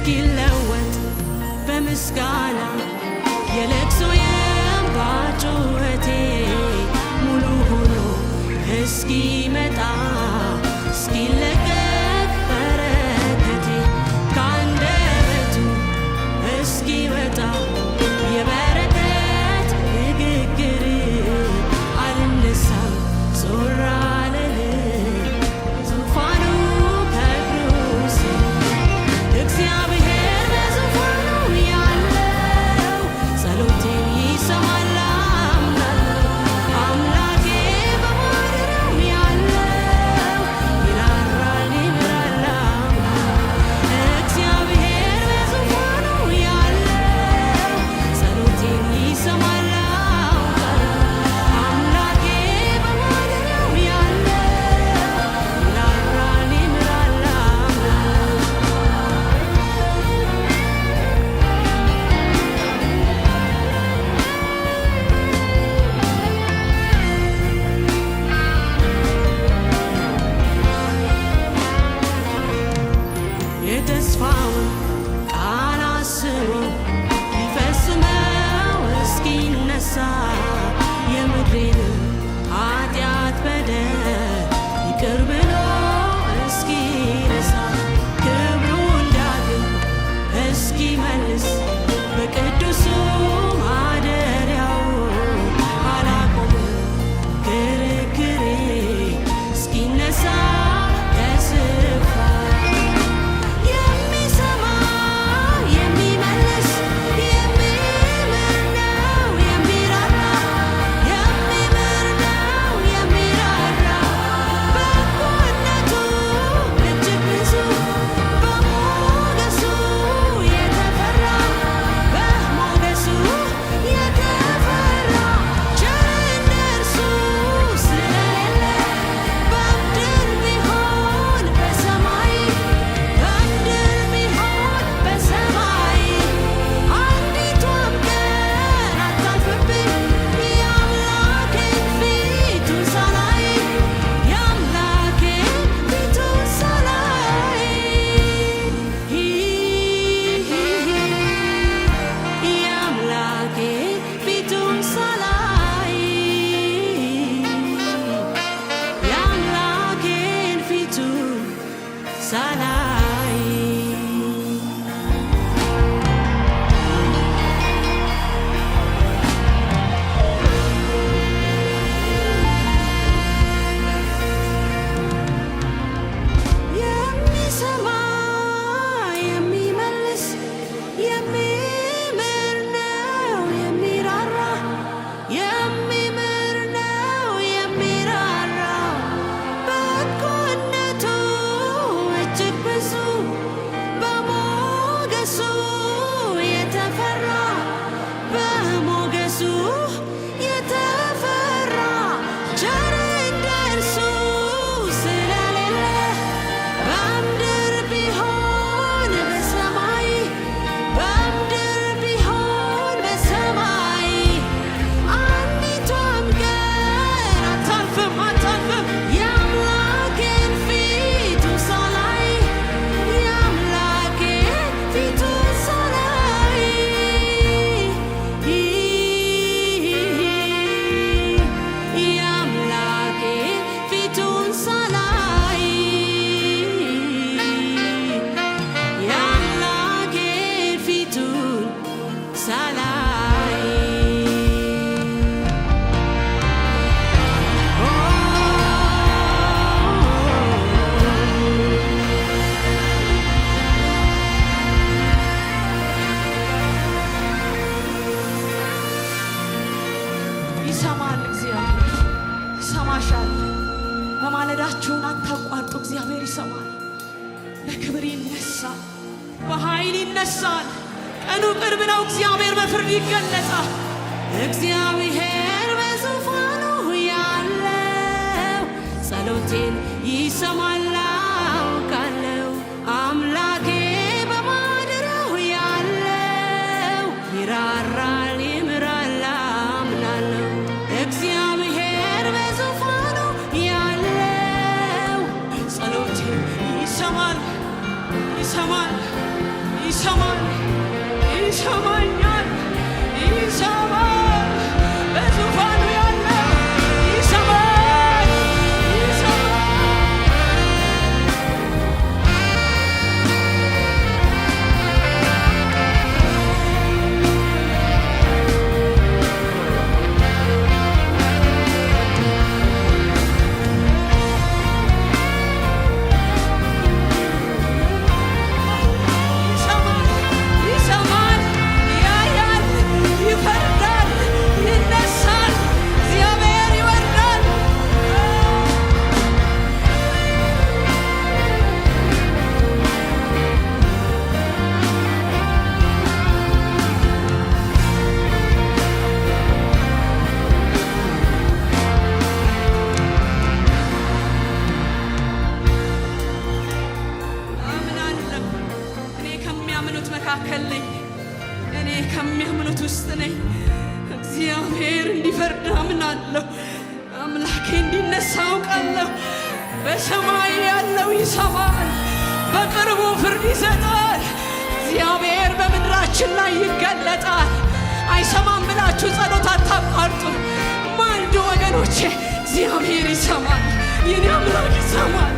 እስኪለወጥ በምስጋና የለቅሶ የእንባ ጩኸቴ ሙሉ ሆኖ እስኪመጣ እስኪለቀቅ በረከቴ ከአንደበቱ እስኪወጣ የበረከት ንግግር አልነሳም ዞር አልልም ዙፋኑ ከእግሩ ስር እግዚአብሔር በዙፋኑ ያለው ጸሎቴን ይሰማል አምናለሁ። አምላኬ በማደሪያው ያለው ይራራል ይምራል አምናለሁ። እግዚአብሔር በዙፋኑ ያለው ጸሎቴን ይሰማል አምናለሁ። አምላኬ በማደሪያው ያለው ይራራል ይምራል አምናለሁ። የተስፋውን ቃል አስቦ ሊፈጽመው እስኪነሳ የምድሬን ኃጢአት በደል ይቅር ብሎ እስኪረሳ ክብሩን ዳግም እስኪመልስ በቅዱሱ ማደሪያው አላቆምም ክርክሬ እስኪነሳ ከስፍራ የሚሰማ የሚመልስ የሚምር ነው የሚራራ የሚምር ነው የሚራራ በጎነቱ እጅግ ብዙ በሞገሱ የተፈራ በሞገሱ የተፈራ ቸር እንደ እርሱ ስለሌለ በምድር ቢሆን በሰማይ በምድር ቢሆን በሰማይ አንዲቷም ቀን አታልፍብኝ የአምላኬን ፊቱን ሳላይ የአምላኬን ፊቱን ሳላይ የአምላኬን ፊቱን ሳላይ የአምላኬን ፊቱን ሳላይ የሚሰማ የሚመልስ የሚምር ነው የሚራራ የሚምር ነው የሚራራ በጎነቱ እጅግ ብዙ በሞገሱ የተፈራ በሞገሱ የተፈራ ቸር እንደ እርሱ ስለሌለ በምድር ቢሆን በሰማይ በምድር ቢሆን በሰማይ አንዲቷም ቀን አታልፍም አታልፍም የአምላኬን ፊቱን ሳላይ የአምላኬን ፊቱን ሳላይ የአምላኬን ፊቱን ሳላይ የአምላኬን ፊቱን ሳላይ ይሰማል እግዚአብሔር ይሰማሻል። በማለዳችሁን አታቋርጡ። እግዚአብሔር ይሰማል። በክብር ይነሳል፣ በኃይል ይነሳል። ቀኑ ቅርብ ነው። እግዚአብሔር በፍርድ ይገለጻል። እግዚአብሔር በዙፋኑ ያለው ጸሎቴን ይሰማል አውቃለሁ። አምላኬ በማደሪያው ያለው ይራራል ይምራል አምናለሁ። እግዚአብሔር በዙፋኑ ያለው ጸሎቴን ይሰማል ይሰማል ይሰማል፣ ይሰማኛል፣ ይሰማል። በዙፋኑ ያለ ይሰማል፣ ይሰማል። ይሰማል፣ ያያል፣ ይፈርዳል፣ ይነሳል። እግዚአብሔር ይወርዳል። አምናለሁ። እኔ ከሚያምኑት መካከል ነኝ። እኔ ከሚያምኑት ውስጥ ነኝ። እግዚአብሔር እንዲፈርድ አምናለሁ። አምላኬ እንዲነሳ አውቃለሁ። በሰማይ ያለው ይሰማል፣ በቅርቡ ፍርድ ይሰጣል። እግዚአብሔር በምድራችን ላይ ይገለጣል። አይሰማም ብላችሁ ጸሎት አታቋርጡ። ማልዱ ወገኖቼ፣ እግዚአብሔር ይሰማል። የኔ አምላክ ይሰማል።